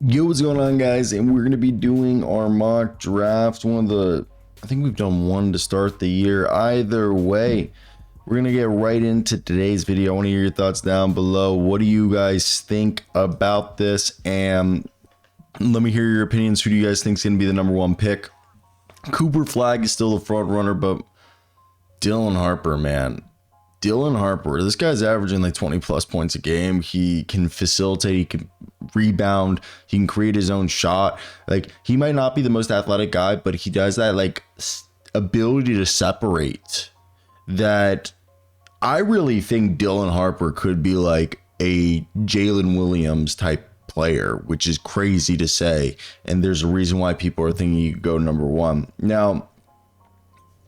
Yo, what's going on, guys? And we're going to be doing our mock draft. I think we've done one to start the year. Either way, we're going to get right into today's video. I want to hear your thoughts down below. What do you guys think about this? And let me hear your opinions. Who do you guys think is going to be the number one pick? Cooper Flagg is still the front runner, but Dylan Harper, man. Dylan Harper, this guy's averaging like 20 plus points a game. He can facilitate, he can rebound, he can create his own shot. Like, he might not be the most athletic guy, but he does that like ability to separate that. I really think Dylan Harper could be like a Jalen Williams type player, which is crazy to say. And there's a reason why people are thinking he could go number one. Now,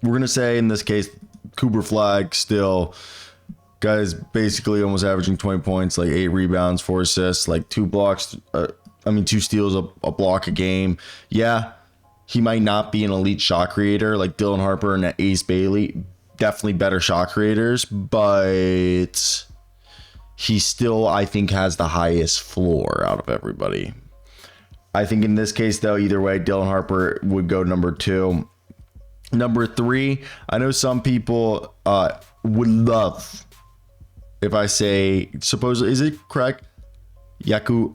we're going to say in this case, Cooper Flagg still, guys, basically almost averaging 20 points, like 8 rebounds, 4 assists, like 2 blocks. 2 steals, a block a game. Yeah, he might not be an elite shot creator like Dylan Harper and Ace Bailey. Definitely better shot creators, but he still, I think, has the highest floor out of everybody. I think in this case, though, either way, Dylan Harper would go number 2. Number 3, I know some people would love if I say, supposedly, is it correct? Yakuonis?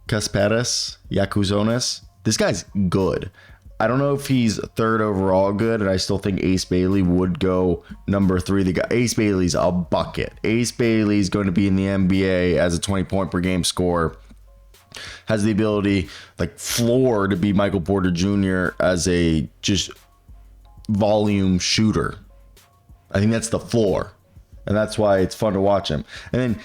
Kasparas? Yakuonis? This guy's good. I don't know if he's third overall good, and I still think Ace Bailey would go number 3. The guy, Ace Bailey's a bucket. Ace Bailey's going to be in the NBA as a 20 point per game scorer. Has the ability, like, floor to be Michael Porter Jr. as a just volume shooter. I think that's the floor, and that's why it's fun to watch him. And then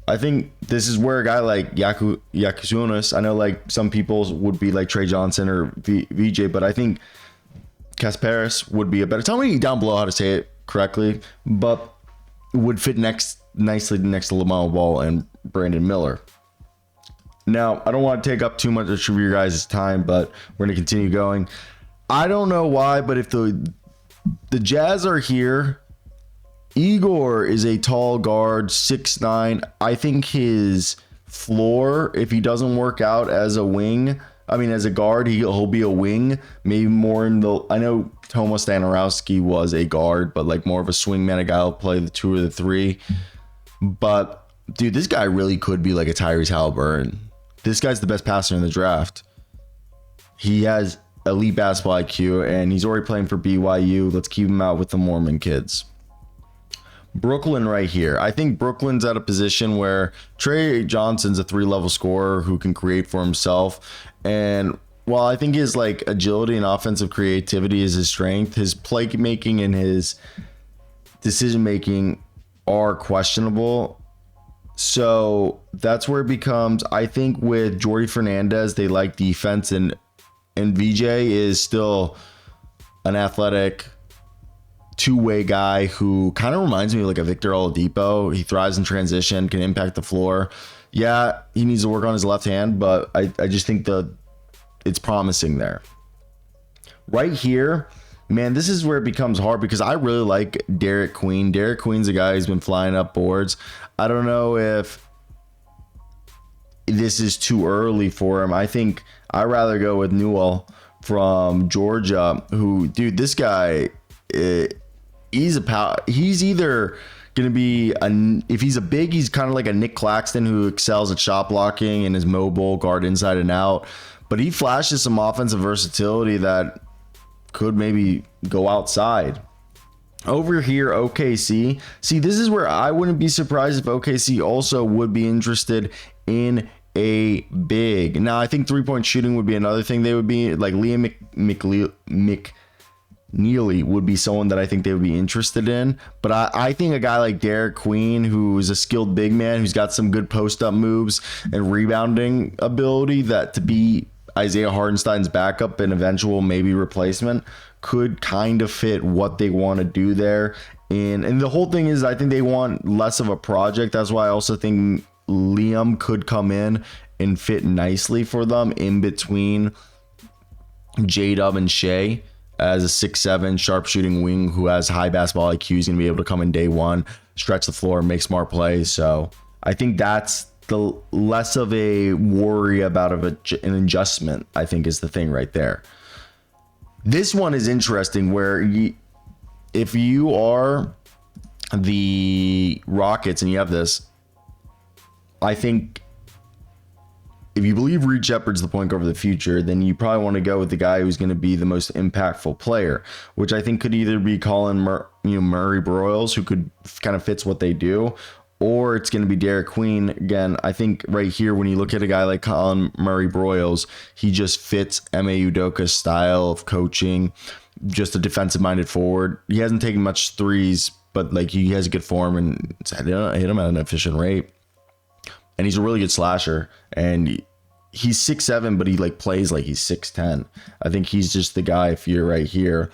I think this is where a guy like Yakuonis, I know like some people would be like Trey Johnson or VJ, but I think Kasparas would be a better. Tell me down below how to say it correctly, but would fit nicely next to LaMelo Ball and Brandon Miller. Now, I don't want to take up too much of your guys' time, but we're going to continue going. I don't know why, but if the Jazz are here, Igor is a tall guard, 6'9". I think his floor, if he doesn't work out as a guard, he'll be a wing. Maybe more in the, I know Tomo Stanarowski was a guard, but like more of a swingman, a guy who'll play the 2 or the 3. But dude, this guy really could be like a Tyrese Halliburton. This guy's the best passer in the draft. He has elite basketball IQ, and he's already playing for BYU. Let's keep him out with the Mormon kids. Brooklyn right here. I think Brooklyn's at a position where Trey Johnson's a 3-level scorer who can create for himself. And while I think his like agility and offensive creativity is his strength, his playmaking and his decision making are questionable. So that's where it becomes, I think with Jordy Fernandez, they like defense, and VJ is still an athletic two-way guy who kind of reminds me of like a Victor Oladipo. He thrives in transition, can impact the floor. Yeah, he needs to work on his left hand, but I just think it's promising there. Right here, man, this is where it becomes hard because I really like Derek Queen. Derek Queen's a guy who's been flying up boards. I don't know if this is too early for him. I think I'd rather go with Newell from Georgia, who, dude, this guy, he's either going to be, if he's a big, he's kind of like a Nick Claxton who excels at shot blocking and is mobile, guard inside and out. But he flashes some offensive versatility that could maybe go outside. Over here, OKC. See, this is where I wouldn't be surprised if OKC also would be interested in a big. Now, I think 3-point shooting would be another thing they would be, like Liam McNeely would be someone that I think they would be interested in. But I think a guy like Derek Queen, who's a skilled big man, who's got some good post-up moves and rebounding ability, that to be Isaiah Hartenstein's backup and eventual maybe replacement, could kind of fit what they want to do there. And the whole thing is, I think they want less of a project. That's why I also think Liam could come in and fit nicely for them in between J-Dub and Shea. as a 6'7" sharpshooting wing who has high basketball IQ. He's going to be able to come in day one, stretch the floor, make smart plays. So I think that's the less of a worry about an adjustment, I think, is the thing right there. This one is interesting where if you are the Rockets and you have this, I think if you believe Reed Shepard's the point guard of the future, then you probably want to go with the guy who's going to be the most impactful player, which I think could either be Colin Murray Broyles, who could kind of fits what they do, or it's going to be Derek Queen. Again, I think right here, when you look at a guy like Colin Murray Broyles, he just fits Ime Udoka's style of coaching, just a defensive-minded forward. He hasn't taken much threes, but like he has a good form and hit him at an efficient rate. And he's a really good slasher. And he's 6'7", but he like plays like he's 6'10". I think he's just the guy if you're right here.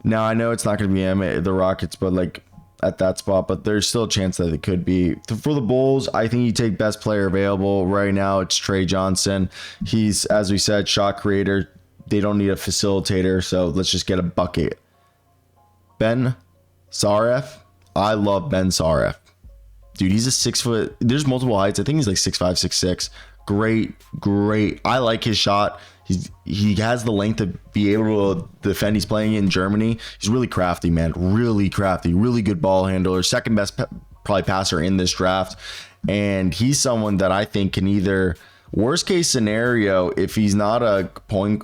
Now, I know it's not going to be the Rockets, but like at that spot, but there's still a chance that it could be. For the Bulls, I think you take best player available. Right now, it's Trey Johnson. He's, as we said, shot creator. They don't need a facilitator, so let's just get a bucket. Ben Saref. I love Ben Saref. Dude, he's a 6 foot. There's multiple heights. I think he's like 6'5", 6'6". Great. I like his shot. He has the length to be able to defend. He's playing in Germany. He's really crafty, man. Really crafty. Really good ball handler. Second best probably passer in this draft. And he's someone that I think can either, worst case scenario, if he's not a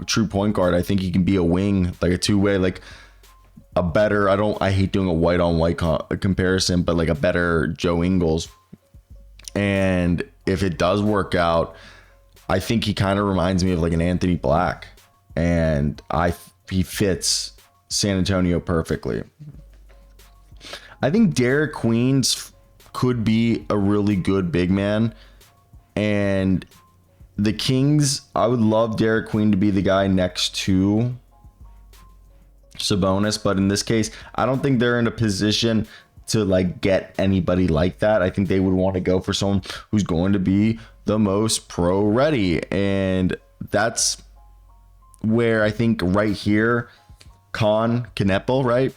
true point guard, I think he can be a wing, like a two-way, like a better, I hate doing a white on white comparison, but like a better Joe Ingles. And if it does work out, I think he kind of reminds me of like an Anthony Black, and he fits San Antonio perfectly. I think Derek Queen could be a really good big man, and the Kings, I would love Derek Queen to be the guy next to Sabonis, but in this case, I don't think they're in a position to like get anybody like that. I think they would want to go for someone who's going to be the most pro ready, and that's where I think right here Kneppel, right,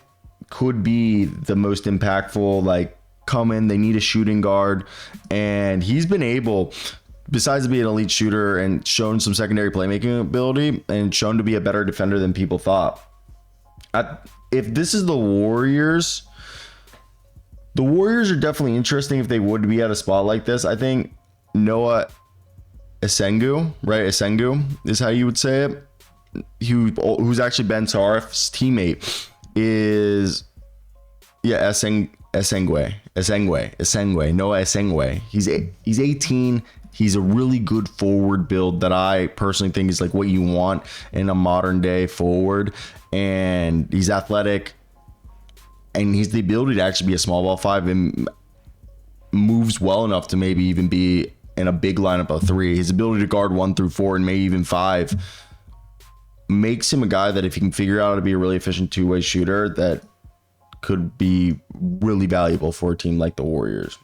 could be the most impactful. Like, come in, they need a shooting guard, and he's been able, besides being an elite shooter and shown some secondary playmaking ability and shown to be a better defender than people thought. If this is the Warriors are definitely interesting if they would be at a spot like this. I think Noah Esengu, right? Esengu is how you would say it. Who's actually Ben Sarif's teammate is, Esengwe. Noah Esengwe. He's 18. He's a really good forward build that I personally think is like what you want in a modern day forward. And he's athletic, and he's the ability to actually be a small ball five and moves well enough to maybe even be in a big lineup of three. His ability to guard 1 through 4 and maybe even 5 makes him a guy that if you can figure out how to be a really efficient two-way shooter, that could be really valuable for a team like the Warriors.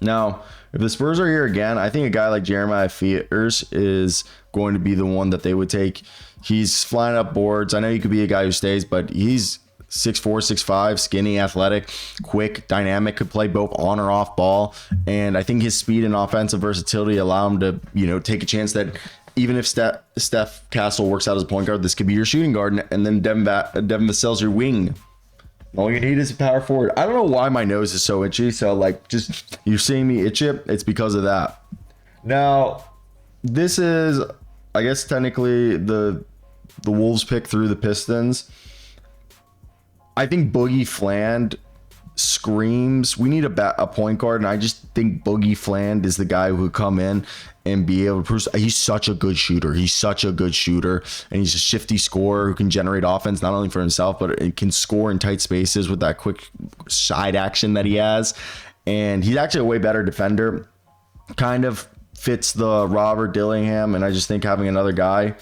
Now, if the Spurs are here again, I think a guy like Jeremiah Fears is going to be the one that they would take. He's flying up boards. I know he could be a guy who stays, but he's 6'4", 6'5", skinny, athletic, quick, dynamic, could play both on or off ball. And I think his speed and offensive versatility allow him to, take a chance that even if Steph Castle works out as a point guard, this could be your shooting guard, and then Devin Vassell's your wing. All you need is a power forward. I don't know why my nose is so itchy. So like, just you're seeing me itch it. It's because of that. Now, this is, I guess, technically the Wolves pick through the Pistons. I think Boogie Fland screams, we need a point guard, and I just think Boogie Fland is the guy who would come in and be able to prove. He's such a good shooter. And he's a shifty scorer who can generate offense not only for himself, but it can score in tight spaces with that quick side action that he has. And he's actually a way better defender. Kind of fits the Robert Dillingham, and I just think having another guy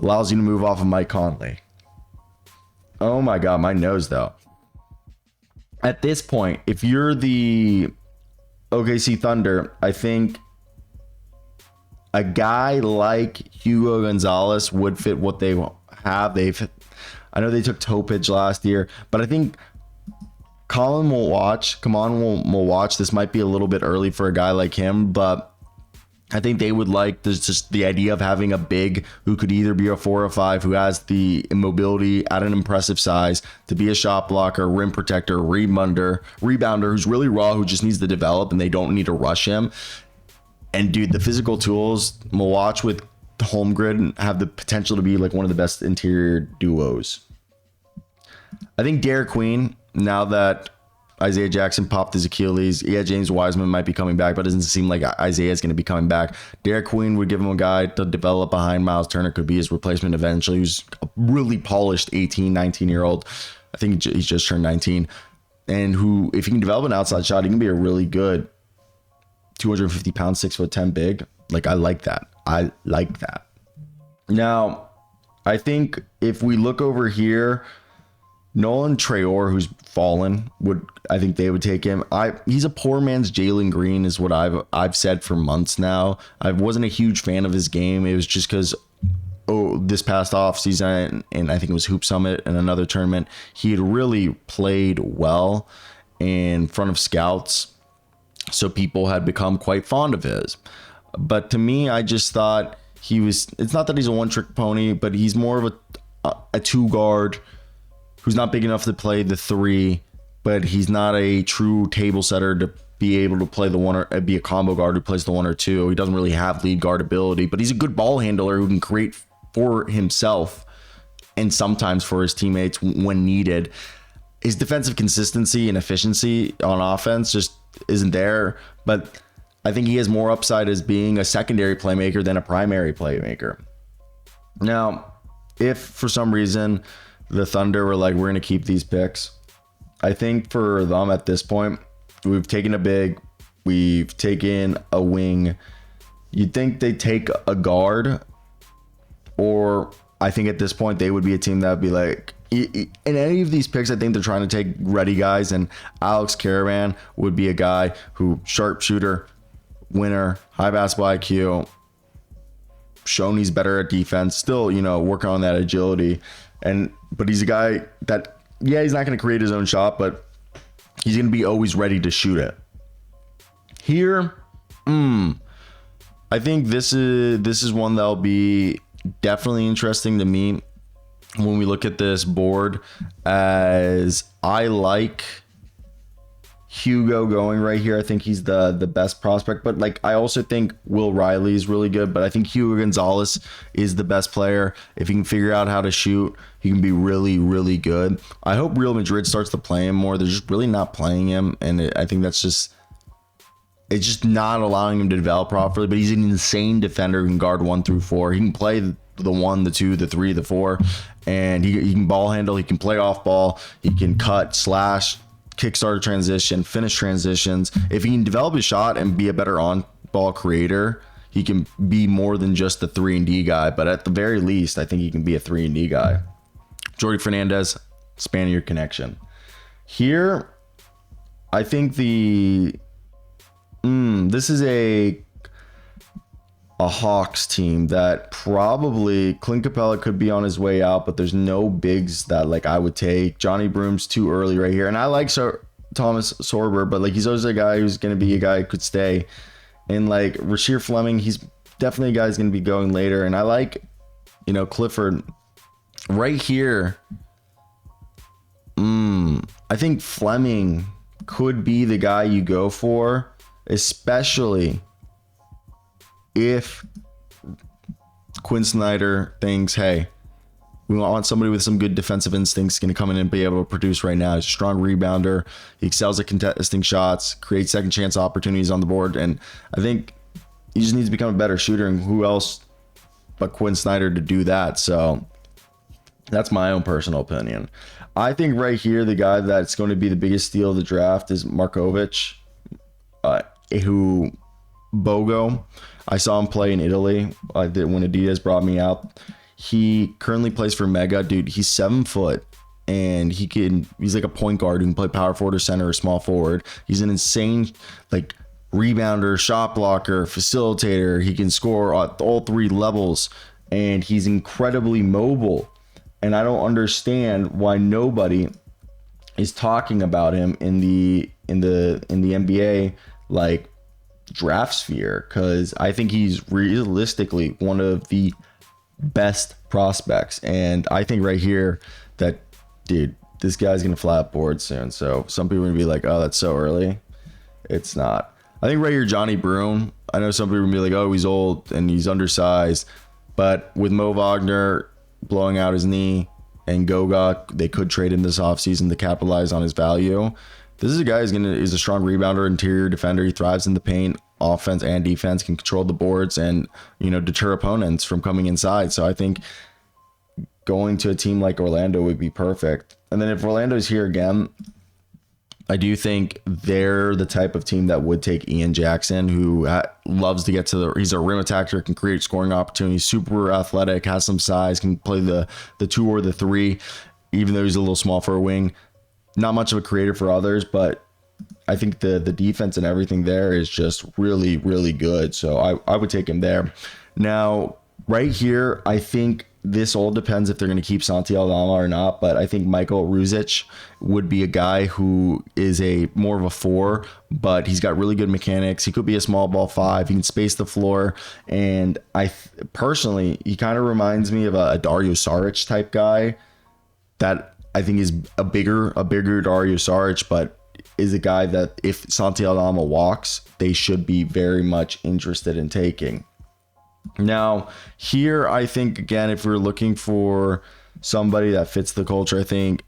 allows you to move off of Mike Conley. Oh my God, my nose though. At this point, if you're the OKC Thunder, I think a guy like Hugo Gonzalez would fit what they have. I know they took Topage last year, but I think Colin will watch. This might be a little bit early for a guy like him, but I think they would like just the idea of having a big who could either be a 4 or 5, who has the mobility at an impressive size to be a shot blocker, rim protector, rebounder, who's really raw, who just needs to develop, and they don't need to rush him. And dude, the physical tools, Milwaukee with home grid have the potential to be like one of the best interior duos. I think Derek Queen, now that Isaiah Jackson popped his Achilles, James Wiseman might be coming back, but it doesn't seem like Isaiah is going to be coming back. Derek Queen would give him a guy to develop behind Miles Turner, could be his replacement eventually. He's a really polished 18, 19-year-old. I think he's just turned 19. And who, if he can develop an outside shot, he can be a really good 250-pound, 6'10" big. Like, I like that. Now, I think if we look over here, Nolan Traore, who's fallen, I think they would take him. He's a poor man's Jalen Green, is what I've said for months now. I wasn't a huge fan of his game. It was just because this past off season, and I think it was Hoop Summit and another tournament, he had really played well in front of scouts, so people had become quite fond of his. But to me, I just thought it's not that he's a one-trick pony, but he's more of a two guard who's not big enough to play the 3, but he's not a true table setter to be able to play the 1 or be a combo guard who plays the 1 or 2. He doesn't really have lead guard ability, but he's a good ball handler who can create for himself and sometimes for his teammates when needed. His defensive consistency and efficiency on offense just isn't there, but I think he has more upside as being a secondary playmaker than a primary playmaker. Now, if for some reason the Thunder were like, we're going to keep these picks, I think for them at this point, we've taken a big, we've taken a wing. You'd think they take a guard, or I think at this point they would be a team that would be like, in any of these picks, I think they're trying to take ready guys, and Alex Caravan would be a guy who sharpshooter, winner, high basketball IQ, shown he's better at defense, still, working on that agility. But he's a guy that, he's not going to create his own shot, but he's going to be always ready to shoot it. Here, I think this is one that'll be definitely interesting to me when we look at this board, as I like Hugo going right here. I think he's the best prospect, but like I also think Will Riley is really good, but I think Hugo Gonzalez is the best player. If he can figure out how to shoot, he can be really, really good. I hope Real Madrid starts to play him more. They're just really not playing him, and I think it's just not allowing him to develop properly, but he's an insane defender who can guard 1 through 4. He can play the 1, the 2, the 3, the 4, and he can ball handle. He can play off ball. He can cut, slash, kickstart transition, finish transitions. If he can develop his shot and be a better on-ball creator, he can be more than just the 3-and-D guy. But at the very least, I think he can be a 3-and-D guy. Jordi Fernandez, Spanier connection. Here, I think this is a Hawks team that probably Clint Capella could be on his way out, but there's no bigs that like I would take. Johnny Broom's too early right here, and I like Thomas Sorber, but like he's always a guy who's going to be a guy who could stay. And like Rasheer Fleming, he's definitely a guy who's going to be going later, and I like Clifford right here. I think Fleming could be the guy you go for, especially if Quinn Snyder thinks, hey, we want somebody with some good defensive instincts going to come in and be able to produce right now. He's a strong rebounder. He excels at contesting shots, creates second chance opportunities on the board. And I think he just needs to become a better shooter. And who else but Quinn Snyder to do that? So that's my own personal opinion. I think right here, the guy that's going to be the biggest steal of the draft is Markovic, who Bogo. I saw him play in Italy when Adidas brought me out. He currently plays for Mega. Dude, he's 7 foot, and he's like a point guard who can play power forward or center or small forward. He's an insane like rebounder, shot blocker, facilitator. He can score at all 3 levels, and he's incredibly mobile. And I don't understand why nobody is talking about him in the NBA like draft sphere, because I think he's realistically one of the best prospects. And I think right here that, dude, this guy's gonna fly up board soon. So some people are gonna be like, oh, that's so early. It's not. I think right here, Johnny Broom. I know some people are gonna be like, oh, he's old and he's undersized, but with Mo Wagner blowing out his knee and Goga, they could trade him this offseason to capitalize on his value. This is a guy who's a strong rebounder, interior defender. He thrives in the paint, offense and defense, can control the boards and, deter opponents from coming inside. So I think going to a team like Orlando would be perfect. And then if Orlando's here again, I do think they're the type of team that would take Ian Jackson, who loves to get to he's a rim attacker, can create scoring opportunities, super athletic, has some size, can play the 2 or the 3, even though he's a little small for a wing. Not much of a creator for others, but I think the defense and everything there is just really, really good. So I would take him there. Now, right here, I think this all depends if they're going to keep Santi Aldama or not, but I think Michael Ruzic would be a guy who is more of a 4, but he's got really good mechanics. He could be a small ball 5. He can space the floor, and personally, he kind of reminds me of a Dario Saric type guy that I think is a bigger Dario Saric, but is a guy that if Santi Aldama walks, they should be very much interested in taking. Now, here, I think, again, if we're looking for somebody that fits the culture, I think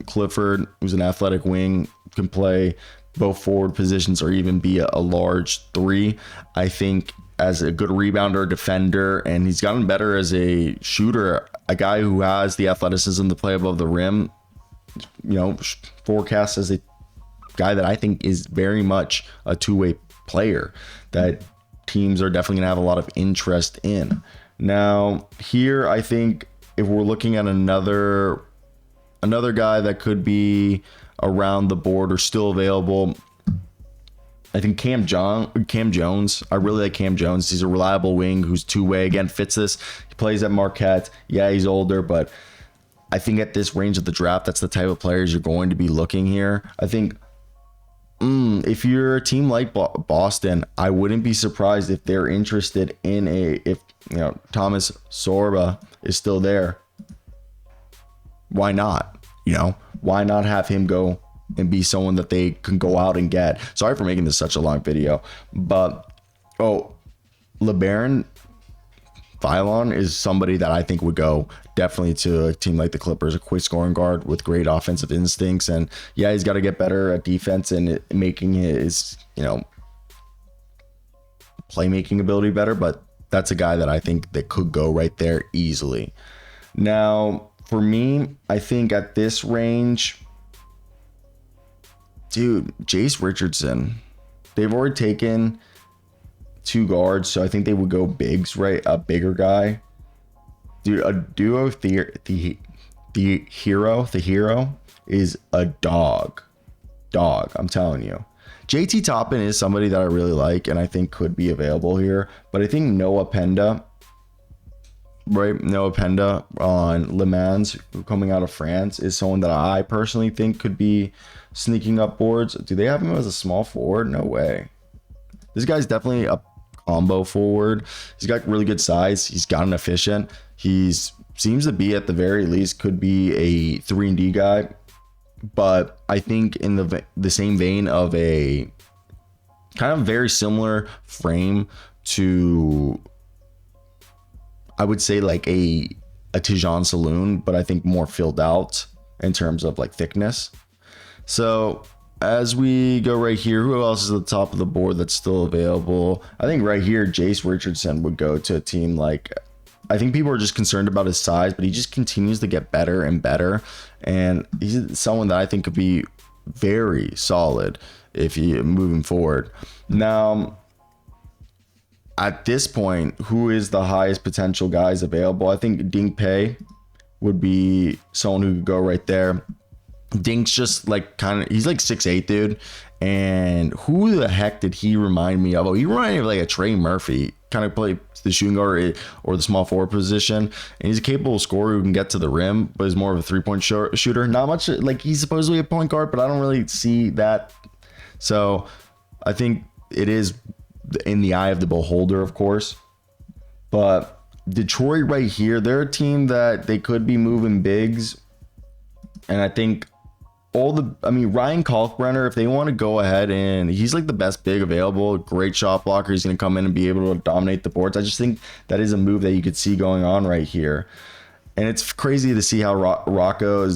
Clifford, who's an athletic wing, can play both forward positions or even be a large 3. I think as a good rebounder, defender, and he's gotten better as a shooter, a guy who has the athleticism to play above the rim, forecast as a guy that I think is very much a two-way player that teams are definitely going to have a lot of interest in. Now, here, I think if we're looking at another guy that could be around the board or still available, I think Cam Jones. I really like Cam Jones. He's a reliable wing who's two-way. Again, fits this. He plays at Marquette. Yeah, he's older, but I think at this range of the draft, that's the type of players you're going to be looking here. I think if you're a team like Boston, I wouldn't be surprised if they're interested in if Thomas Sorba is still there. Why not? Why not have him go and be someone that they can go out and get? Sorry for making this such a long video, but LeBaron Philon is somebody that I think would go definitely to a team like the Clippers, a quick scoring guard with great offensive instincts. And yeah, he's got to get better at defense and making his, playmaking ability better. But that's a guy that I think that could go right there easily. Now, for me, I think at this range, dude, Jace Richardson, they've already taken 2 guards, so I think they would go bigs, right? A bigger guy. Dude, a duo, the hero is a dog. I'm telling you. JT Toppin is somebody that I really like and I think could be available here, but I think Noah Penda on Le Mans, coming out of France, is someone that I personally think could be sneaking up boards. Do they have him as a small forward? No way. This guy's definitely a combo forward. He's got really good size. He's gotten efficient. Seems to be, at the very least, could be a 3-and-D guy. But I think in the same vein of a kind of very similar frame to, I would say, like a Tijan Saloon, but I think more filled out in terms of like thickness. So as we go right here, who else is at the top of the board that's still available? I think right here, Jace Richardson would go to a team like, I think people are just concerned about his size, but he just continues to get better and better. And he's someone that I think could be very solid if he moving forward. Now, at this point, who is the highest potential guys available? I think Dink Pei would be someone who could go right there. Dink's just like he's like 6'8", dude. And who the heck did he remind me of? Oh, he reminded me of like a Trey Murphy kind of play the shooting guard or the small forward position, and he's a capable scorer who can get to the rim, but is more of a 3-point shooter. Not much like he's supposedly a point guard, but I don't really see that. So I think it is in the eye of the beholder, of course. But Detroit right here, they're a team that they could be moving bigs, and I think Ryan Kalkbrenner, if they want to go ahead, and he's like the best big available, great shot blocker, he's going to come in and be able to dominate the boards. I just think that is a move that you could see going on right here. And it's crazy to see how Rocco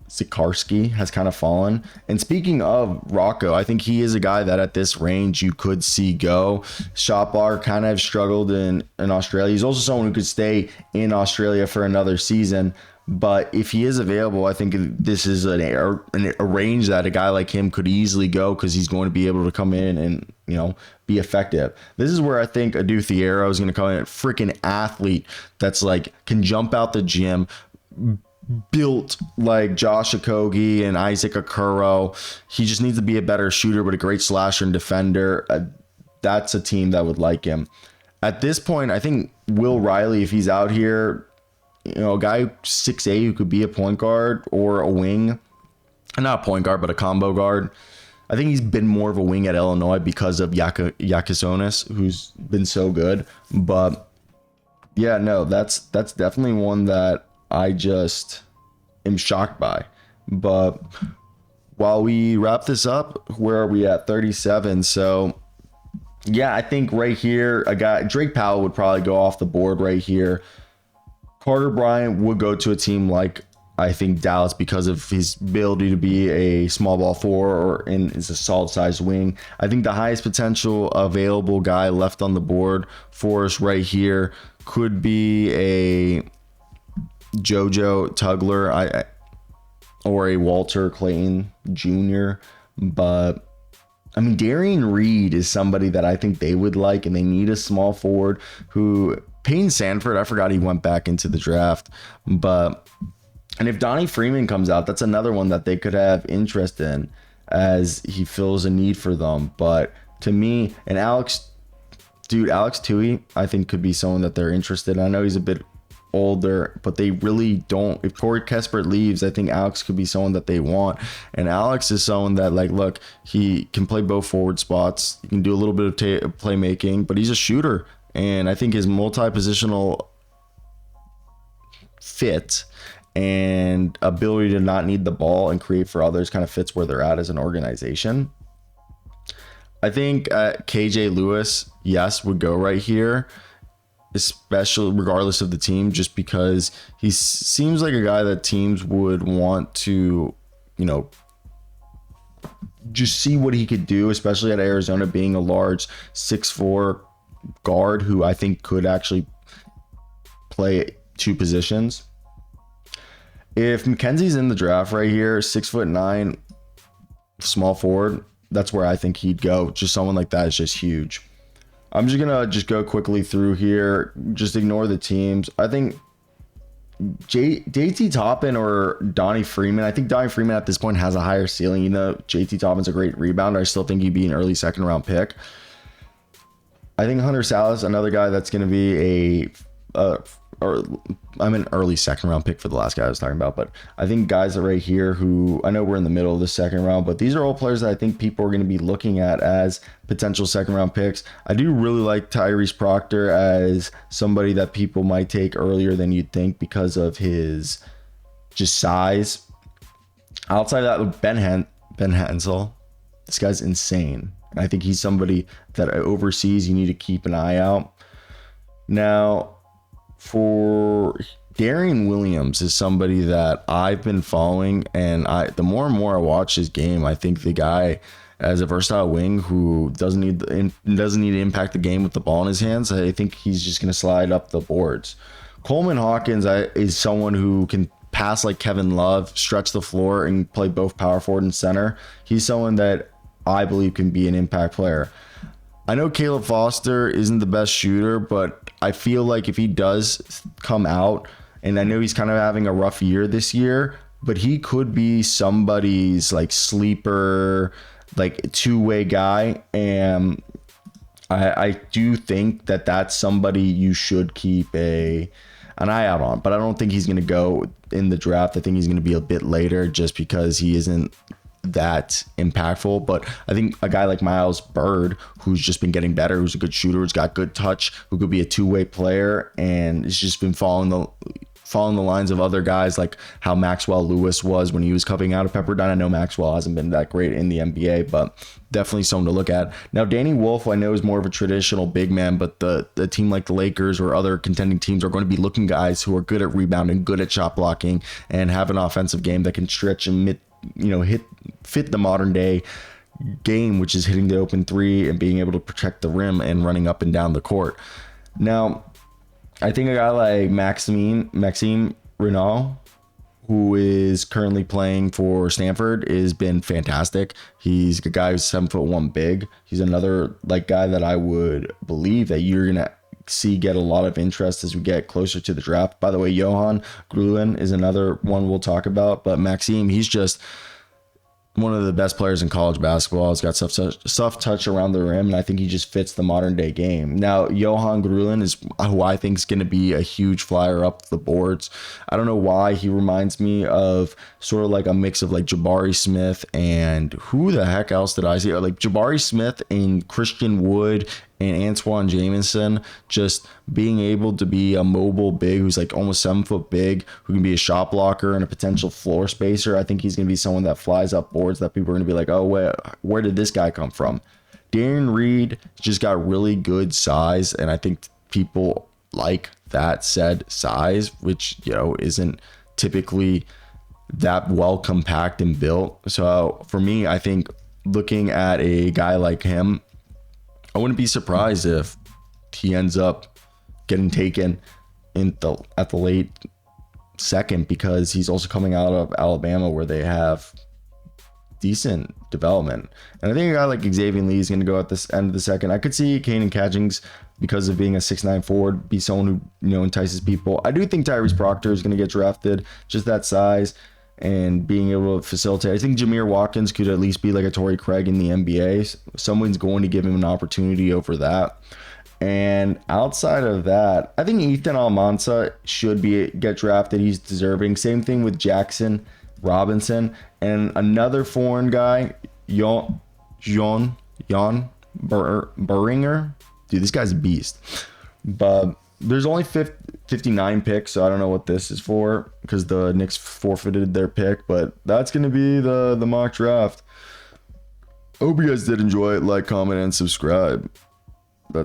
Zikarsky has kind of fallen. And speaking of Rocco, I think he is a guy that at this range you could see go. Shot blocker kind of struggled in Australia. He's also someone who could stay in Australia for another season. But if he is available, I think this is a range that a guy like him could easily go, because he's going to be able to come in and, be effective. This is where I think Adu Thiero is going to come in, a freaking athlete that's like can jump out the gym, built like Josh Okogie and Isaac Okoro. He just needs to be a better shooter, but a great slasher and defender. That's a team that would like him. At this point, I think Will Riley, if he's out here, a guy 6'8" who could be a point guard or a wing, not a point guard, but a combo guard. I think he's been more of a wing at Illinois because of Yakisonis, who's been so good. But yeah, no, that's definitely one that I just am shocked by. But while we wrap this up, where are we at? 37. So yeah, I think right here, a guy, Drake Powell would probably go off the board right here. Carter Bryant would go to a team like, I think, Dallas, because of his ability to be a small ball four and is a solid sized wing. I think the highest potential available guy left on the board for us right here could be a JoJo Tugler or a Walter Clayton Jr. But Darian Reed is somebody that I think they would like, and they need a small forward who... Payne Sanford, I forgot he went back into the draft. And if Donnie Freeman comes out, that's another one that they could have interest in, as he fills a need for them. But to me, and Alex Tui, I think could be someone that they're interested in. I know he's a bit older, but they really don't. If Corey Kispert leaves, I think Alex could be someone that they want. And Alex is someone that, like, look, he can play both forward spots. He can do a little bit of playmaking, but he's a shooter. And I think his multi-positional fit and ability to not need the ball and create for others kind of fits where they're at as an organization. I think KJ Lewis, yes, would go right here, especially regardless of the team, just because he seems like a guy that teams would want to, just see what he could do, especially at Arizona, being a large 6'4" guard who I think could actually play two positions. If McKenzie's in the draft right here, 6'9", small forward, that's where I think he'd go. Just someone like that is just huge. I'm just gonna go quickly through here. Just ignore the teams. I think JT Toppin or Donnie Freeman. I think Donnie Freeman at this point has a higher ceiling. JT Toppin's a great rebounder. I still think he'd be an early second round pick. I think Hunter Salas, another guy that's going to be an early second round pick for the last guy I was talking about. But I think guys that right here who, I know we're in the middle of the second round, but these are all players that I think people are going to be looking at as potential second round picks. I do really like Tyrese Proctor as somebody that people might take earlier than you'd think because of his just size. Outside of that, Ben Hansel, this guy's insane. I think he's somebody that overseas you need to keep an eye out. Now, for Darian Williams is somebody that I've been following, and the more and more I watch his game, I think the guy as a versatile wing who doesn't need to impact the game with the ball in his hands. I think he's just going to slide up the boards. Coleman Hawkins is someone who can pass like Kevin Love, stretch the floor, and play both power forward and center. He's someone that I believe can be an impact player. I know Caleb Foster isn't the best shooter, but I feel like if he does come out, and I know he's kind of having a rough year this year, but he could be somebody's like sleeper, like two-way guy. And I do think that that's somebody you should keep an eye out on, but I don't think he's going to go in the draft. I think he's going to be a bit later just because he isn't that impactful. But I think a guy like Miles Bird, who's just been getting better, who's a good shooter, who's got good touch, who could be a two-way player, and has just been following the lines of other guys like how Maxwell Lewis was when he was coming out of Pepperdine. I know Maxwell hasn't been that great in the NBA, but definitely someone to look at. Now, Danny Wolf, I know, is more of a traditional big man, but the team like the Lakers or other contending teams are going to be looking guys who are good at rebounding, good at shot blocking, and have an offensive game that can stretch and fit the modern day game, which is hitting the open three and being able to protect the rim and running up and down the court. Now, I think a guy like Maxime Renaud, who is currently playing for Stanford, has been fantastic. He's a guy who's 7'1" big. He's another like guy that I would believe that you're gonna see get a lot of interest as we get closer to the draft. By the way, Johan Grulin is another one we'll talk about, but Maxime, he's just one of the best players in college basketball. He's got soft touch around the rim, and I think he just fits the modern day game. Now, Johan Grulin is who I think is going to be a huge flyer up the boards. I don't know why he reminds me of sort of like a mix of like Jabari Smith and who the heck else did I see? Like Jabari Smith and Christian Wood and Antoine Jamison, just being able to be a mobile big who's like almost 7 foot big, who can be a shot blocker and a potential floor spacer. I think he's going to be someone that flies up boards that people are going to be like, oh, where did this guy come from? Darren Reed just got really good size, and I think people like that said size, which, isn't typically that well compact and built. So for me, I think looking at a guy like him, I wouldn't be surprised if he ends up getting taken at the late second, because he's also coming out of Alabama where they have decent development. And I think a guy like Xavier Lee is going to go at this end of the second. I could see Kanan Catchings, because of being a 6'9" forward, be someone who entices people. I do think Tyrese Proctor is going to get drafted, just that size and being able to facilitate. I think Jameer Watkins could at least be like a Torrey Craig in the NBA. Someone's going to give him an opportunity over that. And outside of that, I think Ethan Almanza should get drafted. He's deserving. Same thing with Jackson Robinson. And another foreign guy, Jan Beringer. Dude, this guy's a beast. But there's only 59 picks, so I don't know what this is for, because the Knicks forfeited their pick, but that's going to be the mock draft. Hope you guys did enjoy it. Like, comment, and subscribe. We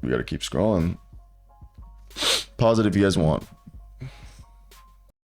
got to keep scrolling. Pause it if you guys want.